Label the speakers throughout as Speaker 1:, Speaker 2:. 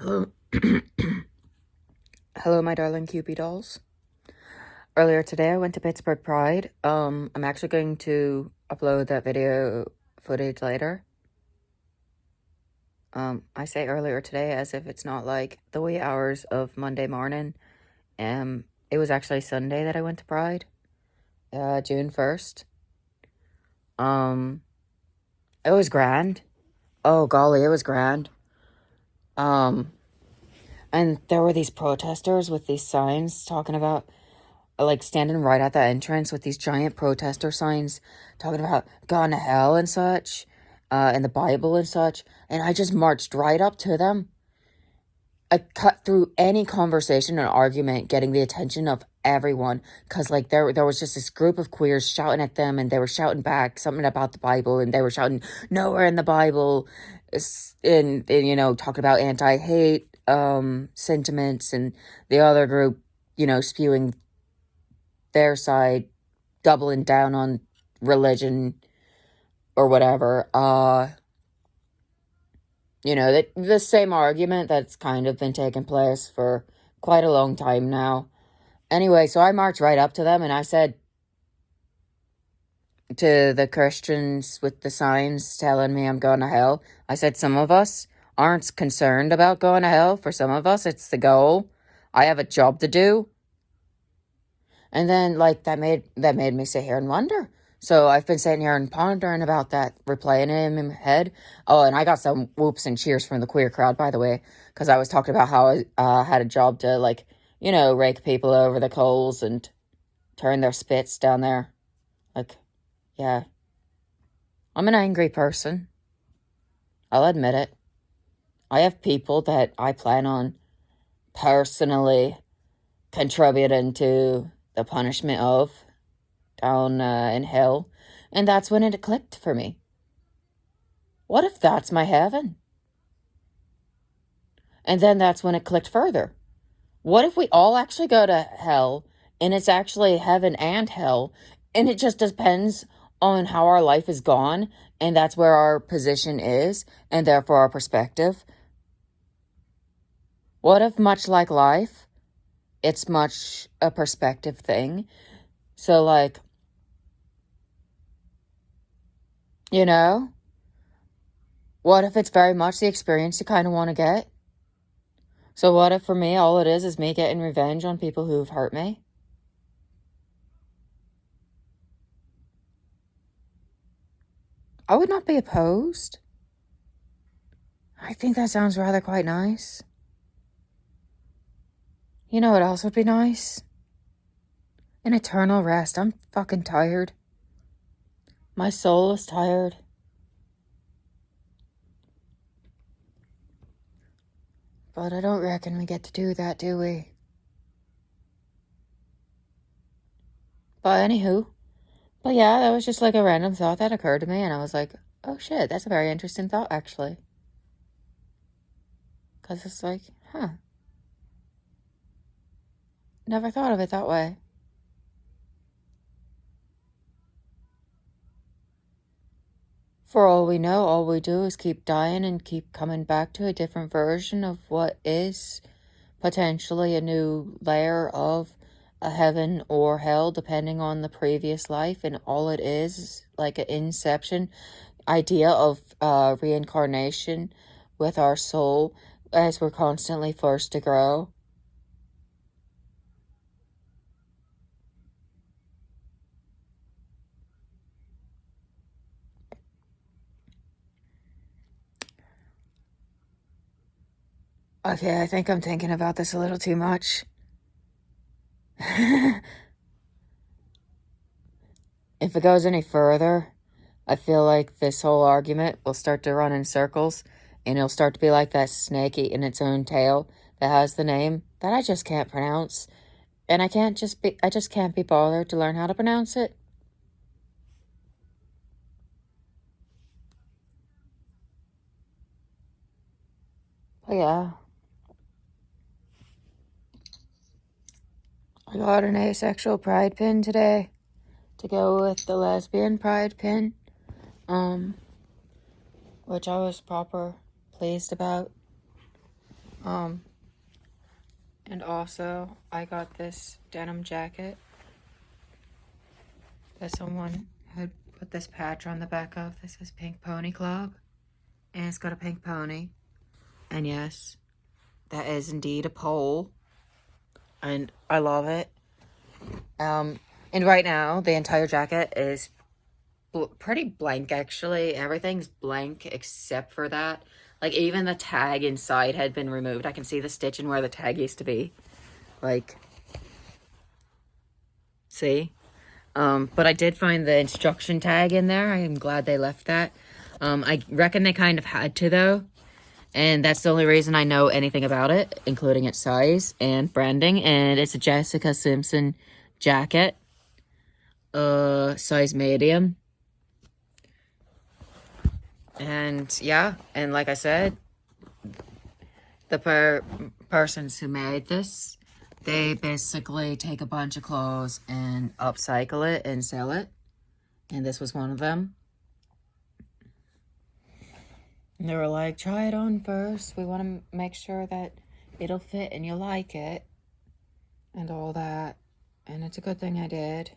Speaker 1: Hello. Hello, my darling Cupid dolls. Earlier today, I went to Pittsburgh Pride. I'm actually going to upload that video footage later. I say earlier today as if it's not like the wee hours of Monday morning. It was actually Sunday that I went to Pride, June 1st. It was grand. Oh, golly, it was grand. And there were these protesters with these signs talking about, like, standing right at the entrance with these giant protester signs talking about going to hell and such, and the Bible and such. And I just marched right up to them. I cut through any conversation and argument, getting the attention of everyone. Because, like, there was just this group of queers shouting at them, and they were shouting back something about the Bible, and they were shouting, nowhere in the Bible, and talking about anti-hate sentiments, and the other group, spewing their side, doubling down on religion or whatever. The same argument that's kind of been taking place for quite a long time now. Anyway, so I marched right up to them and I said to the Christians with the signs telling me I'm going to hell, I said, some of us aren't concerned about going to hell. For some of us, it's the goal. I have a job to do. And then, like, that made me sit here and wonder. So I've been sitting here and pondering about that, replaying it in my head. Oh, and I got some whoops and cheers from the queer crowd, by the way, because I was talking about how I had a job to, like, rake people over the coals and turn their spits down there. Like, yeah. I'm an angry person. I'll admit it. I have people that I plan on personally contributing to the punishment of down in hell. And that's when it clicked for me. What if that's my heaven? And then that's when it clicked further. What if we all actually go to hell and it's actually heaven and hell, and it just depends on how our life is gone, and that's where our position is, and therefore our perspective? What if, much like life, it's much a perspective thing? So, like, what if it's very much the experience you kind of want to get? So what if for me, all it is me getting revenge on people who've hurt me? I would not be opposed. I think that sounds rather quite nice. You know what else would be nice? An eternal rest. I'm fucking tired. My soul is tired. But I don't reckon we get to do that, do we? But anywho. But yeah, that was just like a random thought that occurred to me, and I was like, oh shit, that's a very interesting thought, actually. Because it's like, never thought of it that way. For all we know, all we do is keep dying and keep coming back to a different version of what is potentially a new layer of a heaven or hell, depending on the previous life. And all it is like an inception idea of reincarnation with our soul as we're constantly forced to grow. Okay, I think I'm thinking about this a little too much. If it goes any further, I feel like this whole argument will start to run in circles, and it'll start to be like that snake eating its own tail that has the name that I just can't pronounce, and I just can't be bothered to learn how to pronounce it. But yeah. I got an asexual pride pin today to go with the lesbian pride pin, which I was proper pleased about. Um, and also I got this denim jacket that someone had put this patch on the back of. This is Pink Pony Club, and it's got a pink pony. And yes, that is indeed a pole, and I love it. And right now the entire jacket is pretty blank, actually. Everything's blank except for that. Like, even the tag inside had been removed. I can see the stitching where the tag used to be. Like, see? But I did find the instruction tag in there. I am glad they left that. I reckon they kind of had to, though. And that's the only reason I know anything about it, including its size and branding. And it's a Jessica Simpson jacket. Size medium. And yeah, and like I said, the persons who made this, they basically take a bunch of clothes and upcycle it and sell it. And this was one of them. And they were like, try it on first. We want to make sure that it'll fit and you'll like it. And all that. And it's a good thing I did.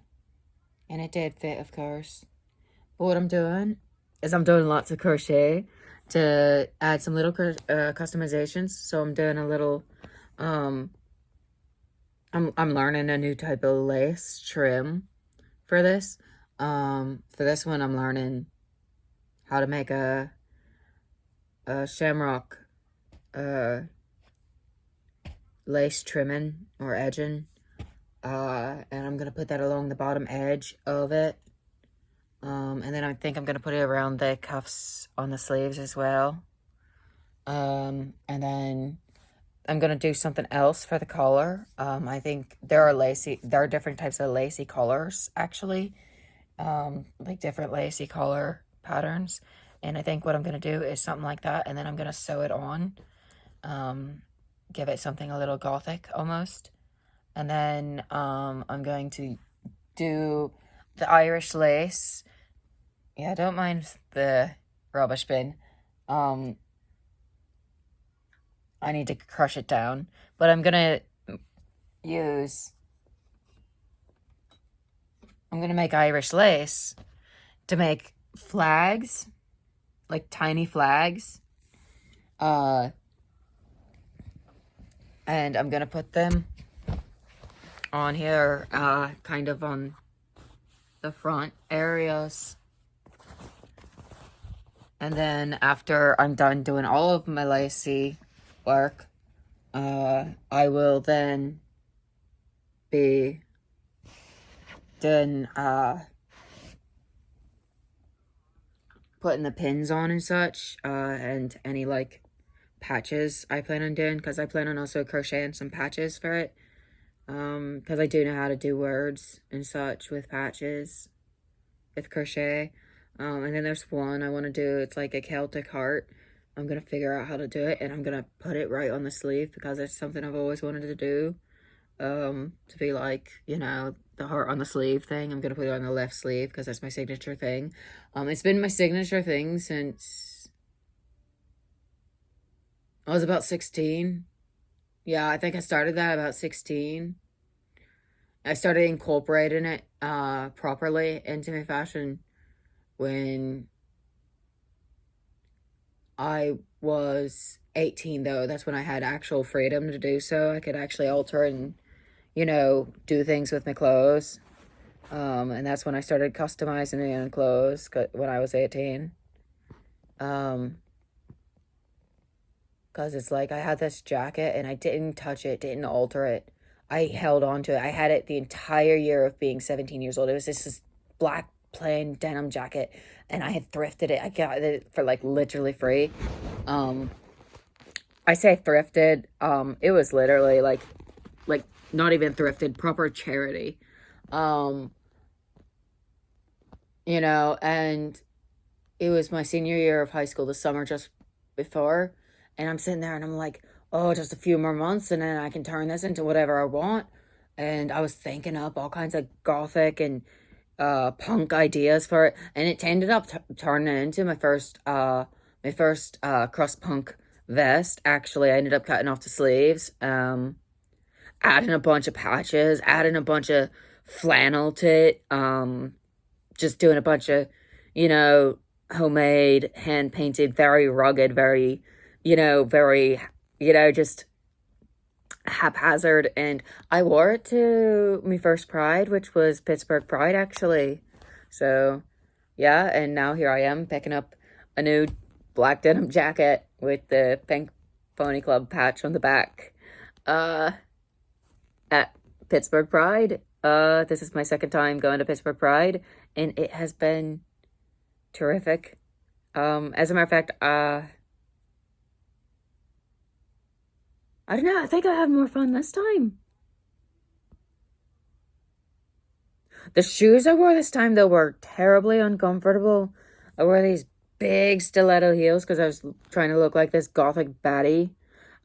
Speaker 1: And it did fit, of course. But what I'm doing is I'm doing lots of crochet to add some little customizations. So I'm doing a little, I'm learning a new type of lace trim for this. For this one, I'm learning how to make a shamrock lace trimming or edging. And I'm going to put that along the bottom edge of it. And then I think I'm going to put it around the cuffs on the sleeves as well. And then I'm going to do something else for the collar. I think there are different types of lacy collars, actually. Like different lacy collar patterns. And I think what I'm going to do is something like that. And then I'm going to sew it on. Give it something a little gothic almost. And then I'm going to do the Irish lace. Yeah, don't mind the rubbish bin. I need to crush it down. But I'm going to make Irish lace to make flags. Like tiny flags. And I'm going to put them on here, kind of on the front areas. And then after I'm done doing all of my lacy work, I will then be done putting the pins on and such, and any like patches I plan on doing, because I plan on also crocheting some patches for it, because I do know how to do words and such with patches with crochet. And then there's one I want to do. It's like a Celtic heart. I'm going to figure out how to do it, and I'm going to put it right on the sleeve because it's something I've always wanted to do. To be like, you know, the heart on the sleeve thing. I'm going to put it on the left sleeve because that's my signature thing. It's been my signature thing since I was about 16. Yeah, I think I started that about 16. I started incorporating it properly into my fashion when I was 18, though. That's when I had actual freedom to do so. I could actually alter and, you know, do things with my clothes. And that's when I started customizing my own clothes, when I was 18. Because it's like I had this jacket and I didn't touch it, didn't alter it. I held on to it. I had it the entire year of being 17 years old. It was this black plain denim jacket, and I had thrifted it. I got it for like literally free. I say thrifted. It was literally like not even thrifted, proper charity. You know, and it was my senior year of high school, the summer just before, and I'm sitting there and I'm like, oh, just a few more months and then I can turn this into whatever I want. And I was thinking up all kinds of gothic and punk ideas for it, and it ended up turning into my first crust punk vest. Actually, I ended up cutting off the sleeves, adding a bunch of patches, adding a bunch of flannel to it, just doing a bunch of, you know, homemade, hand painted, very rugged, very, very, just haphazard. And I wore it to my first Pride, which was Pittsburgh Pride, actually. So, yeah, and now here I am picking up a new black denim jacket with the pink Pony Club patch on the back uh, at Pittsburgh Pride. This is my second time going to Pittsburgh Pride, and it has been terrific. As a matter of fact, I don't know, I think I have more fun this time. The shoes I wore this time, though, were terribly uncomfortable. I wore these big stiletto heels because I was trying to look like this gothic baddie.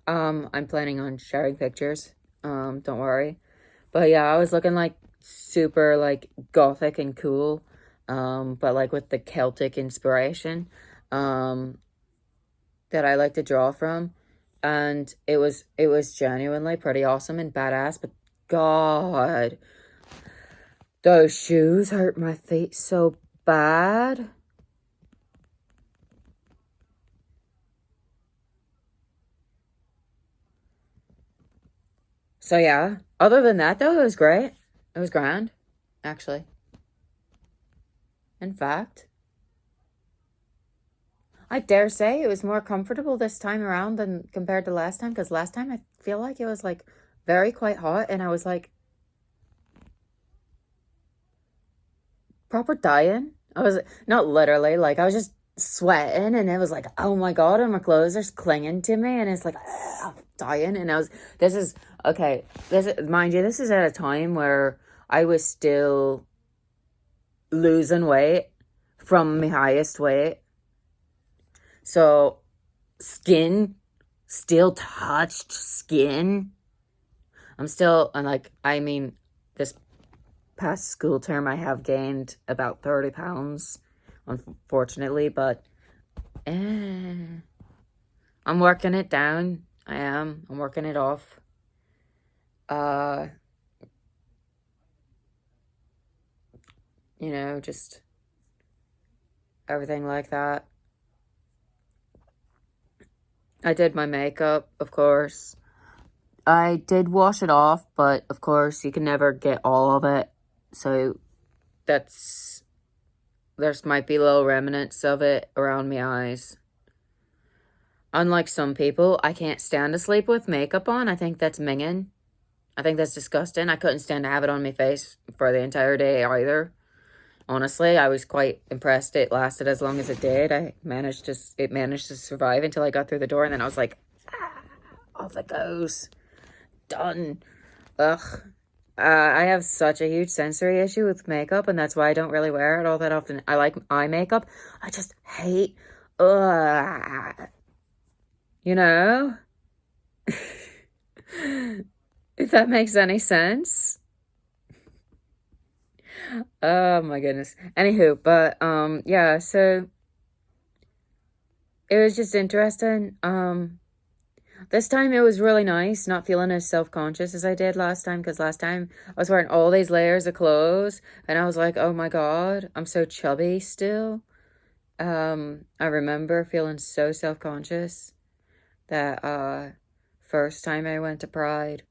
Speaker 1: I'm planning on sharing pictures. Don't worry. But yeah, I was looking like super like gothic and cool. But like with the Celtic inspiration, that I like to draw from. And it was genuinely pretty awesome and badass, but God, those shoes hurt my feet so bad. So yeah, other than that though, it was great. It was grand, actually. In fact, I dare say it was more comfortable this time around than compared to last time, because last time I feel like it was like very quite hot and I was like proper dying. I was not literally, like I was just sweating and it was like, oh my God, and my clothes are clinging to me and it's like, I'm dying. And this is, okay, mind you, this is at a time where I was still losing weight from my highest weight. So skin, still touched skin. I'm like, I mean, this past school term, I have gained about 30 pounds, unfortunately, but I'm working it down. I'm working it off. Uh, just everything like that. I did my makeup, of course. I did wash it off, but of course, you can never get all of it. So there's might be little remnants of it around my eyes. Unlike some people, I can't stand to sleep with makeup on. I think that's minging. I think that's disgusting. I couldn't stand to have it on my face for the entire day either. Honestly, I was quite impressed it lasted as long as it did. It managed to survive until I got through the door, and then I was like, off it goes. Done. Ugh. I have such a huge sensory issue with makeup, and that's why I don't really wear it all that often. I like eye makeup. I just hate, you know? If that makes any sense. Oh my goodness. Anywho, but yeah, so it was just interesting. This time it was really nice, not feeling as self-conscious as I did last time, because last time I was wearing all these layers of clothes and I was like, oh my God, I'm so chubby still. I remember feeling so self-conscious that first time I went to Pride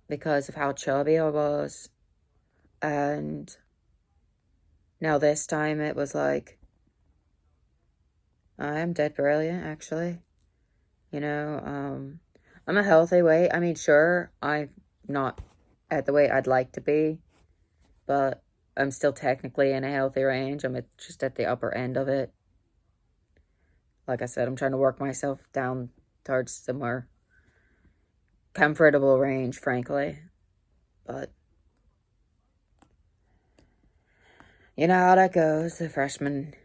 Speaker 1: because of how chubby I was. And now this time it was like, I am dead brilliant, actually. I'm a healthy weight. I mean, sure, I'm not at the weight I'd like to be, but I'm still technically in a healthy range. Just at the upper end of it. Like I said, I'm trying to work myself down towards the more comfortable range, frankly. But you know how that goes, that freshman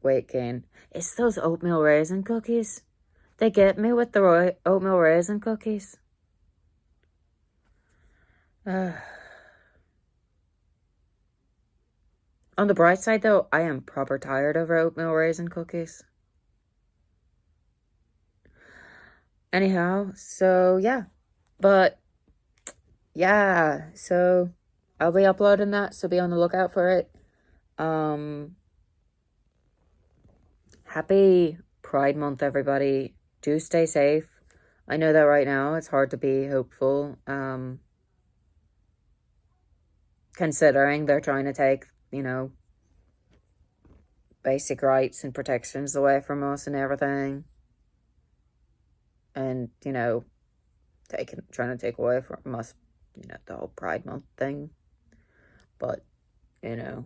Speaker 1: weight gain. It's those oatmeal raisin cookies. They get me with the oatmeal raisin cookies. On the bright side, though, I am proper tired of oatmeal raisin cookies. Anyhow, so yeah. But yeah, so I'll be uploading that, so be on the lookout for it. Happy Pride Month, everybody. Do stay safe. I know that right now it's hard to be hopeful, considering they're trying to take, basic rights and protections away from us and everything. And, trying to take away from us, the whole Pride Month thing. But, a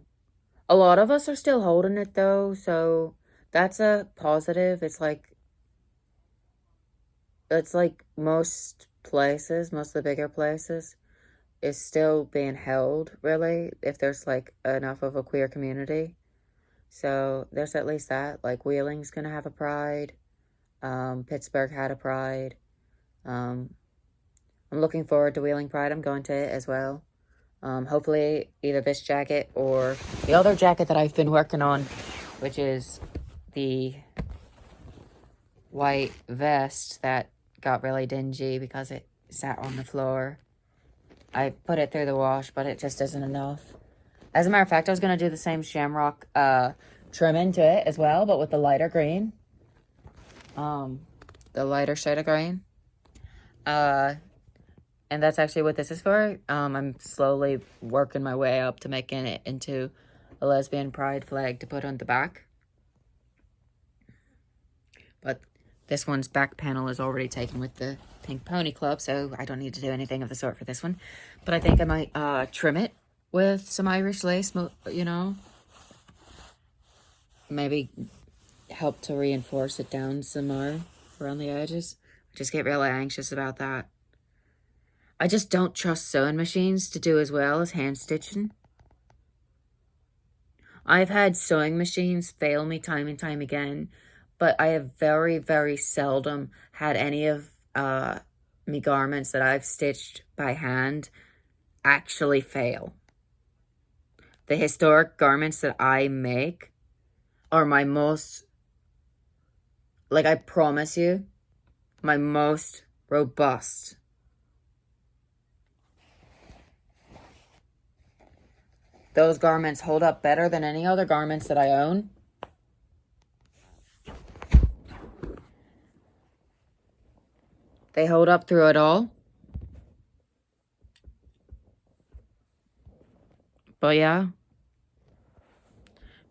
Speaker 1: lot of us are still holding it though, so that's a positive. It's like most places, most of the bigger places, is still being held, really, if there's like enough of a queer community. So there's at least that. Like Wheeling's gonna have a pride. Pittsburgh had a pride. I'm looking forward to Wheeling Pride. I'm going to it as well. Hopefully either this jacket or the other jacket that I've been working on, which is the white vest that got really dingy because it sat on the floor. I put it through the wash, but it just isn't enough. As a matter of fact, I was going to do the same shamrock trim into it as well, but with the lighter green. The lighter shade of green. And that's actually what this is for. I'm slowly working my way up to making it into a lesbian pride flag to put on the back. But this one's back panel is already taken with the Pink Pony Club, so I don't need to do anything of the sort for this one. But I think I might trim it with some Irish lace, maybe help to reinforce it down some more around the edges. I just get really anxious about that. I just don't trust sewing machines to do as well as hand stitching. I've had sewing machines fail me time and time again, but I have very, very seldom had any of me garments that I've stitched by hand actually fail. The historic garments that I make are my most, like I promise you, my most robust. Those garments hold up better than any other garments that I own. They hold up through it all. But yeah.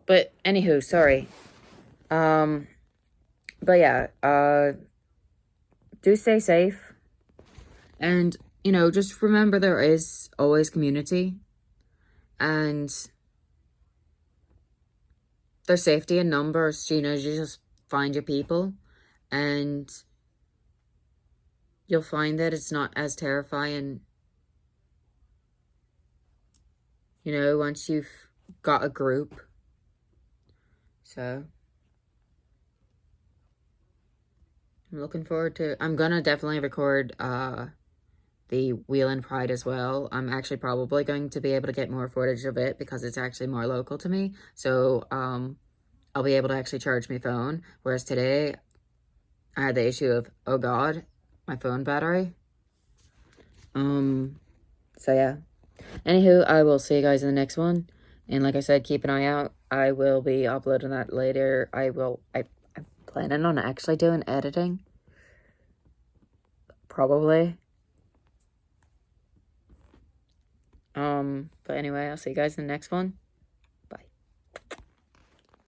Speaker 1: But anywho, sorry. But yeah, do stay safe. And, just remember there is always community. And there's safety in numbers. You just find your people. And you'll find that it's not as terrifying, once you've got a group. So I'm looking forward to, I'm gonna definitely record the Wheelin' Pride as well. I'm actually probably going to be able to get more footage of it because it's actually more local to me. So I'll be able to actually charge my phone. Whereas today I had the issue of, oh God, my phone battery. So yeah. Anywho, I will see you guys in the next one. And like I said, keep an eye out. I will be uploading that later. I'm planning on actually doing editing. Probably. But anyway, I'll see you guys in the next one.